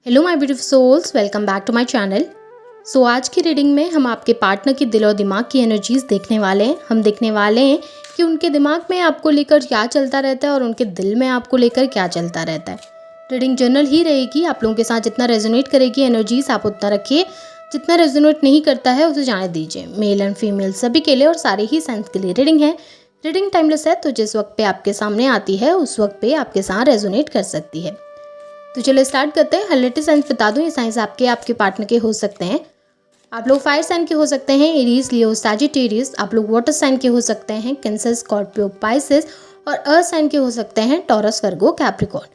Hello my beautiful souls, welcome back to my channel. आज की reading में हम आपके पार्टनर की दिल और दिमाग की एनर्जीज देखने वाले हैं। हम देखने वाले हैं कि उनके दिमाग में आपको लेकर क्या चलता रहता है और उनके दिल में आपको लेकर क्या चलता रहता है। रीडिंग जनरल ही रहेगी, आप लोगों के साथ जितना रेजोनेट करेगी एनर्जीज आप उतना रखिए, जितना रेजोनेट नहीं करता है उसे जाने दीजिए। मेल एंड फीमेल सभी के लिए और सारे ही साइंस के लिए रीडिंग है। रीडिंग टाइमलेस है, तो जिस वक्त पे आपके सामने आती है उस वक्त पे आपके साथ रेजोनेट कर सकती है। तो चलो स्टार्ट करते हैं। लेटेस्ट साइंस बता दूं, ये साइंस आपके पार्टनर के हो सकते हैं। आप लोग फायर साइन के हो सकते हैं, एरीज, लियो, सैजिटेरियस। आप लोग वाटर साइन के हो सकते हैं, कैंसर, स्कॉर्पियो, पाइसेस। और अर्थ साइन के हो सकते हैं, टॉरस, वर्गो, कैप्रिकॉर्न।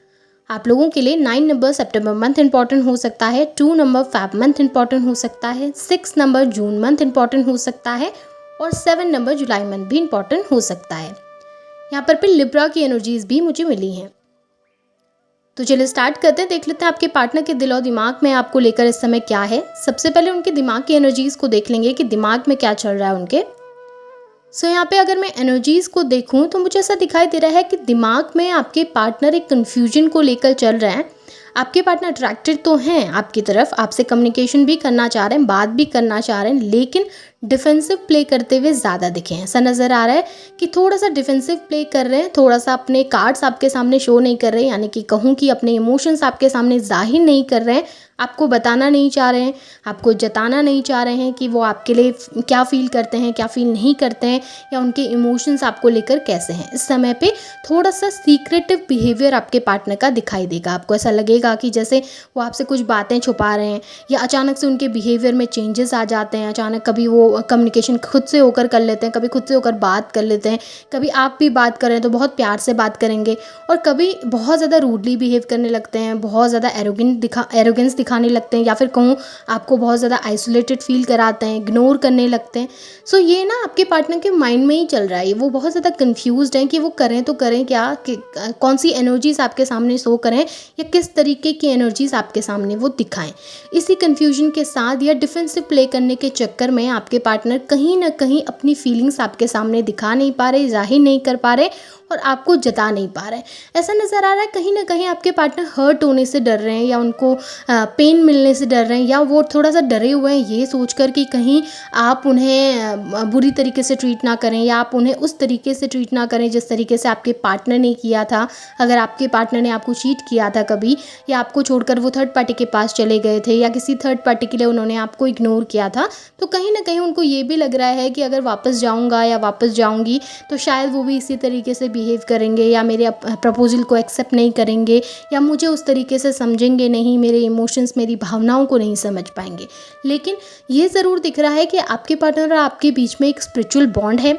आप लोगों के लिए 9 नंबर सितंबर मंथ इंपॉर्टेंट हो सकता है, 2 नंबर फेब मंथ इंपॉर्टेंट हो सकता है, 6 नंबर जून मंथ इंपॉर्टेंट हो सकता है और 7 नंबर जुलाई मंथ भी इंपॉर्टेंट हो सकता है। यहाँ पर लिब्रा की एनर्जीज भी मुझे मिली हैं। तो चलिए स्टार्ट करते हैं, देख लेते हैं आपके पार्टनर के दिल और दिमाग में आपको लेकर इस समय क्या है। सबसे पहले उनके दिमाग की एनर्जीज को देख लेंगे कि दिमाग में क्या चल रहा है उनके। यहाँ पे अगर मैं एनर्जीज को देखूं तो मुझे ऐसा दिखाई दे रहा है कि दिमाग में आपके पार्टनर एक कन्फ्यूजन को लेकर चल रहे हैं। आपके पार्टनर अट्रैक्टेड तो हैं आपकी तरफ, आपसे कम्युनिकेशन भी करना चाह रहे हैं, बात भी करना चाह रहे हैं, लेकिन डिफेंसिव प्ले करते हुए ज़्यादा दिखे हैं। ऐसा नज़र आ रहा है कि थोड़ा सा डिफेंसिव प्ले कर रहे हैं, थोड़ा सा अपने कार्ड्स आपके सामने शो नहीं कर रहे हैं, यानी कि कहूँ कि अपने इमोशंस आपके सामने जाहिर नहीं कर रहे हैं, आपको बताना नहीं चाह रहे हैं, आपको जताना नहीं चाह रहे हैं कि वो आपके लिए क्या फील करते हैं, क्या फील नहीं करते हैं, या उनके इमोशंस आपको लेकर कैसे हैं। इस समय पे थोड़ा सा सीक्रेटिव बिहेवियर आपके पार्टनर का दिखाई देगा। आपको ऐसा लगेगा कि जैसे वो आपसे कुछ बातें छुपा रहे हैं, या अचानक से उनके बिहेवियर में चेंजेस आ जाते हैं। अचानक कभी वो कम्युनिकेशन खुद से होकर कर लेते हैं, कभी खुद से होकर बात कर लेते हैं, कभी आप भी बात कर रहे हैं तो बहुत प्यार से बात करेंगे, और कभी बहुत ज़्यादा रूडली बिहेव करने लगते हैं, बहुत ज़्यादा एरोगेंस दिखाने लगते हैं, या फिर कहूँ आपको बहुत ज़्यादा आइसोलेटेड फील कराते हैं, इग्नोर करने लगते हैं। ये ना आपके पार्टनर के माइंड में ही चल रहा है। वो बहुत ज़्यादा कन्फ्यूज्ड हैं कि वो करें तो करें क्या, कि कौन सी एनर्जीज आपके सामने शो करें या किस तरीके की एनर्जीज आपके सामने वो दिखाएं। इसी कन्फ्यूजन के साथ या डिफेंसिव प्ले करने के चक्कर में आपके पार्टनर कहीं ना कहीं अपनी फीलिंग्स आपके सामने दिखा नहीं पा रहे, जाहिर नहीं कर पा रहे और आपको जता नहीं पा रहे। ऐसा नज़र आ रहा है कहीं ना कहीं आपके पार्टनर हर्ट होने से डर रहे हैं, या उनको पेन मिलने से डर रहे हैं, या वो थोड़ा सा डरे हुए हैं ये सोचकर कि कहीं आप उन्हें बुरी तरीके से ट्रीट ना करें, या आप उन्हें उस तरीके से ट्रीट ना करें जिस तरीके से आपके पार्टनर ने किया था। अगर आपके पार्टनर ने आपको चीट किया था कभी, या आपको छोड़कर वो थर्ड पार्टी के पास चले गए थे, या किसी थर्ड पार्टी के लिए उन्होंने आपको इग्नोर किया था, तो कहीं ना कहीं उनको ये भी लग रहा है कि अगर वापस जाऊँगा या वापस जाऊँगी तो शायद वो भी इसी तरीके से बिहेव करेंगे, या मेरे प्रपोजल को एक्सेप्ट नहीं करेंगे, या मुझे उस तरीके से समझेंगे नहीं, मेरे इमोशंस, मेरी भावनाओं को नहीं समझ पाएंगे। लेकिन ये ज़रूर दिख रहा है कि आपके पार्टनर और आपके बीच में एक स्पिरिचुअल बॉन्ड है।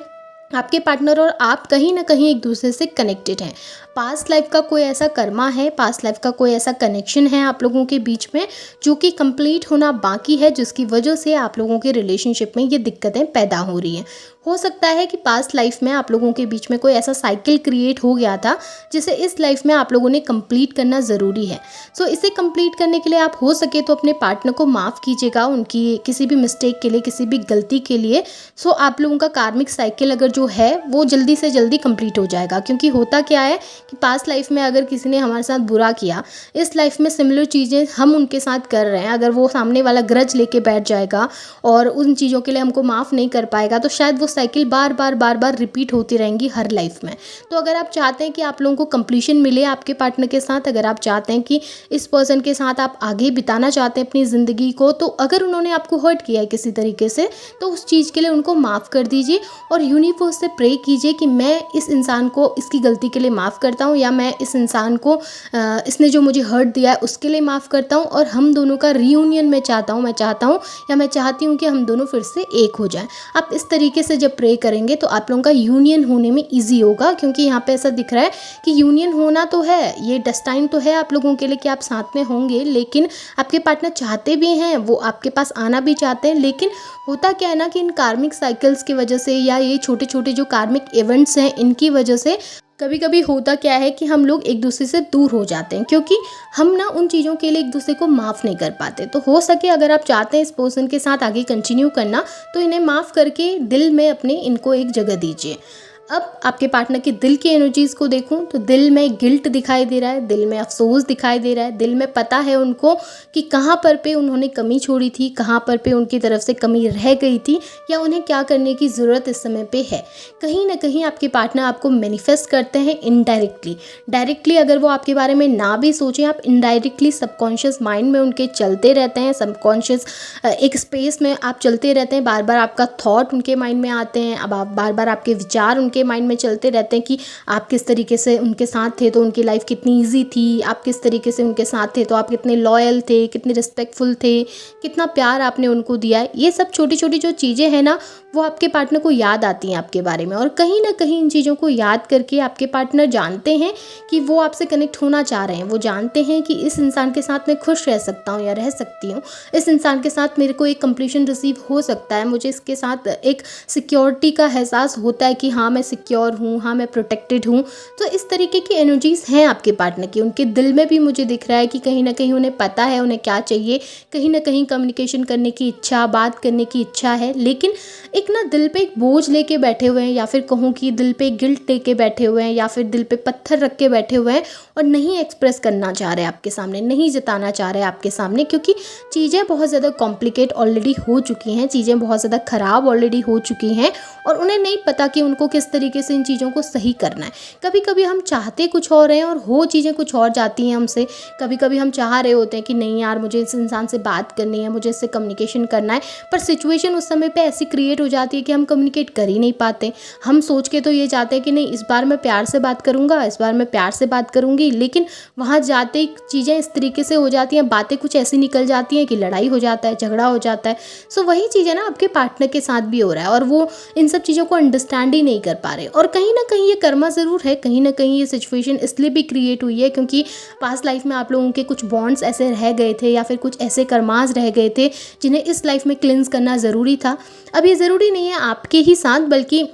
आपके पार्टनर और आप कहीं ना कहीं एक दूसरे से कनेक्टेड हैं। पास्ट लाइफ का कोई ऐसा कर्मा है, पास्ट लाइफ का कोई ऐसा कनेक्शन है आप लोगों के बीच में जो कि कंप्लीट होना बाकी है, जिसकी वजह से आप लोगों के रिलेशनशिप में ये दिक्कतें पैदा हो रही हैं। हो सकता है कि पास्ट लाइफ में आप लोगों के बीच में कोई ऐसा साइकिल क्रिएट हो गया था जिसे इस लाइफ में आप लोगों ने कंप्लीट करना ज़रूरी है। इसे कंप्लीट करने के लिए आप हो सके तो अपने पार्टनर को माफ़ कीजिएगा, उनकी किसी भी मिस्टेक के लिए, किसी भी गलती के लिए। आप लोगों का कार्मिक साइकिल अगर जो है वो जल्दी से जल्दी कंप्लीट हो जाएगा। क्योंकि होता क्या है कि पास्ट लाइफ में अगर किसी ने हमारे साथ बुरा किया, इस लाइफ में सिमिलर चीज़ें हम उनके साथ कर रहे हैं, अगर वो सामने वाला ग्रज लेके बैठ जाएगा और उन चीज़ों के लिए हमको माफ़ नहीं कर पाएगा, तो शायद वो साइकिल बार बार रिपीट होती रहेंगी हर लाइफ में। तो अगर आप चाहते हैं कि आप लोगों को कंप्लीशन मिले आपके पार्टनर के साथ, अगर आप चाहते हैं कि इस पर्सन के साथ आप आगे बिताना चाहते हैं अपनी ज़िंदगी को, तो अगर उन्होंने आपको हर्ट किया है किसी तरीके से, तो उस चीज़ के लिए उनको माफ़ कर दीजिए और यूनिवर्स से प्रे कीजिए कि मैं इस इंसान को इसकी गलती के लिए माफ़ करता हूँ, या मैं इस इंसान को इसने जो मुझे हर्ट दिया है उसके लिए माफ़ करता हूँ, और हम दोनों का रीयूनियन मैं चाहता हूँ या मैं चाहती हूँ कि हम दोनों फिर से एक हो जाएं। आप इस तरीके से जब प्रे करेंगे तो आप लोगों का यूनियन होने में ईजी होगा। क्योंकि यहाँ पे ऐसा दिख रहा है कि यूनियन होना तो है, ये डेस्टाइन तो है आप लोगों के लिए कि आप साथ में होंगे, लेकिन आपके पार्टनर चाहते भी हैं, वो आपके पास आना भी चाहते हैं। लेकिन होता क्या है ना कि इन कार्मिक साइकिल्स की वजह से, या ये छोटे छोटे जो कार्मिक इवेंट्स हैं इनकी वजह से कभी कभी होता क्या है कि हम लोग एक दूसरे से दूर हो जाते हैं, क्योंकि हम ना उन चीज़ों के लिए एक दूसरे को माफ़ नहीं कर पाते। तो हो सके अगर आप चाहते हैं इस पर्सन के साथ आगे कंटिन्यू करना, तो इन्हें माफ़ करके दिल में अपने इनको एक जगह दीजिए। अब आपके पार्टनर के दिल की एनर्जीज़ को देखूं तो दिल में गिल्ट दिखाई दे रहा है, दिल में अफसोस दिखाई दे रहा है, दिल में पता है उनको कि कहाँ पर पे उन्होंने कमी छोड़ी थी, कहाँ पर पे उनकी तरफ से कमी रह गई थी या उन्हें क्या करने की ज़रूरत इस समय पे है। कहीं ना कहीं आपके पार्टनर आपको मैनिफेस्ट करते हैं इनडायरेक्टली। डायरेक्टली अगर वो आपके बारे में ना भी सोचें, आप इनडायरेक्टली सबकॉन्शियस माइंड में उनके चलते रहते हैं, सबकॉन्शियस एक स्पेस में आप चलते रहते हैं। बार बार आपका थॉट उनके माइंड में आते हैं, अब आप बार बार आपके विचार उनके माइंड में चलते रहते हैं कि आप किस तरीके से उनके साथ थे तो उनकी लाइफ कितनी ईजी थी, आप किस तरीके से उनके साथ थे तो आप कितने लॉयल थे, कितने रिस्पेक्टफुल थे, कितना प्यार आपने उनको दिया है। ये सब छोटी छोटी जो चीज़ें हैं ना, वो आपके पार्टनर को याद आती हैं आपके बारे में। और कहीं ना कहीं इन चीज़ों को याद करके आपके पार्टनर जानते हैं कि वो आपसे कनेक्ट होना चाह रहे हैं। वो जानते हैं कि इस इंसान के साथ मैं खुश रह सकता हूँ या रह सकती हूँ, इस इंसान के साथ मेरे को एक कंप्लीशन रिसीव हो सकता है, मुझे इसके साथ एक सिक्योरिटी का एहसास होता है कि हाँ मैं सिक्योर हूँ, हाँ मैं प्रोटेक्टेड हूँ। तो इस तरीके की एनर्जीज़ हैं आपके पार्टनर की। उनके दिल में भी मुझे दिख रहा है कि कहीं ना कहीं उन्हें पता है उन्हें क्या चाहिए, कहीं ना कहीं कम्युनिकेशन करने की इच्छा, बात करने की इच्छा है, लेकिन एक ना दिल पे एक बोझ लेके बैठे हुए हैं, या फिर कहूँ कि दिल पे गिल्ट लेके बैठे हुए हैं, या फिर दिल पे पत्थर रख के बैठे हुए हैं और नहीं एक्सप्रेस करना चाह रहे आपके सामने, नहीं जताना चाह रहे आपके सामने, क्योंकि चीज़ें बहुत ज़्यादा कॉम्प्लिकेट ऑलरेडी हो चुकी हैं, चीज़ें बहुत ज़्यादा ख़राब ऑलरेडी हो चुकी हैं और उन्हें नहीं पता कि उनको किस तरीके से इन चीज़ों को सही करना है। कभी कभी हम चाहते कुछ और हैं और हो चीज़ें कुछ और जाती हैं हमसे। कभी कभी हम चाह रहे होते हैं कि नहीं यार मुझे इस इंसान से बात करनी है, मुझे इससे कम्युनिकेशन करना है, पर सिचुएशन उस समय पे ऐसी क्रिएट हो जाती है कि हम कम्युनिकेट कर ही नहीं पाते। हम सोच के तो ये चाहते हैं कि नहीं इस बार मैं प्यार से बात करूँगा, इस बार मैं प्यार से बात करूँगी, लेकिन वहाँ जाते चीज़ें इस तरीके से हो जाती हैं, बातें कुछ ऐसी निकल जाती हैं कि लड़ाई हो जाता है, झगड़ा हो जाता है। सो वही चीज़ है ना आपके पार्टनर के साथ भी हो रहा है और वो इन सब चीज़ों को अंडरस्टैंड ही नहीं कर पा रहे। और कहीं ना कहीं ये कर्मा ज़रूर है, कहीं ना कहीं ये सिचुएशन इसलिए भी क्रिएट हुई है क्योंकि पास्ट लाइफ में आप लोगों के कुछ बॉन्ड्स ऐसे रह गए थे या फिर कुछ ऐसे कर्मास रह गए थे जिन्हें इस लाइफ में क्लिंस करना ज़रूरी था। अब ये ज़रूरी नहीं है आपके ही साथ, बल्कि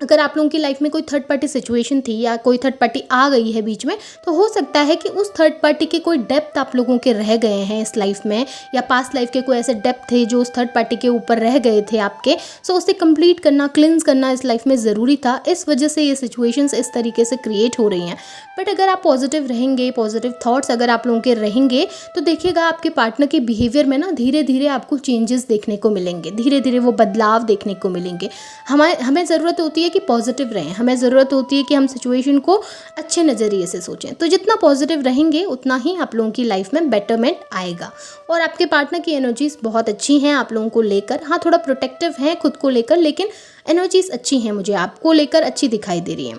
अगर आप लोगों की लाइफ में कोई थर्ड पार्टी सिचुएशन थी या कोई थर्ड पार्टी आ गई है बीच में, तो हो सकता है कि उस थर्ड पार्टी के कोई डेप्थ आप लोगों के रह गए हैं इस लाइफ में, या पास्ट लाइफ के कोई ऐसे डेप्थ थे जो उस थर्ड पार्टी के ऊपर रह गए थे आपके। सो उसे कंप्लीट करना, क्लिंस करना इस लाइफ में ज़रूरी था। इस वजह से ये सिचुएशंस इस तरीके से क्रिएट हो रही हैं। बट अगर आप पॉजिटिव रहेंगे, पॉजिटिव थाट्स अगर आप लोगों के रहेंगे, तो देखिएगा आपके पार्टनर के बिहेवियर में ना धीरे धीरे आपको चेंजेस देखने को मिलेंगे, धीरे धीरे वो बदलाव देखने को मिलेंगे। हमें ज़रूरत होती है कि पॉजिटिव रहें, हमें ज़रूरत होती है कि हम सिचुएशन को अच्छे नज़रिए से सोचें। तो जितना पॉजिटिव रहेंगे उतना ही आप लोगों की लाइफ में बेटरमेंट आएगा। और आपके पार्टनर की एनर्जीज बहुत अच्छी हैं आप लोगों को लेकर। हाँ थोड़ा प्रोटेक्टिव हैं खुद को लेकर, लेकिन एनर्जीज अच्छी हैं, मुझे आपको लेकर अच्छी दिखाई दे रही हैं।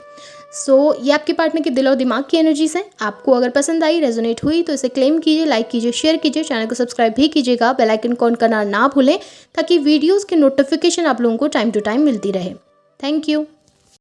ये आपके पार्टनर के दिल और दिमाग की एनर्जीज हैं। आपको अगर पसंद आई, रेजोनेट हुई, तो इसे क्लेम कीजिए, लाइक कीजिए, शेयर कीजिए, चैनल को सब्सक्राइब भी कीजिएगा, बेल आइकन को ऑन करना ना भूलें ताकि वीडियोस की नोटिफिकेशन आप लोगों को टाइम टू टाइम मिलती रहे। Thank you.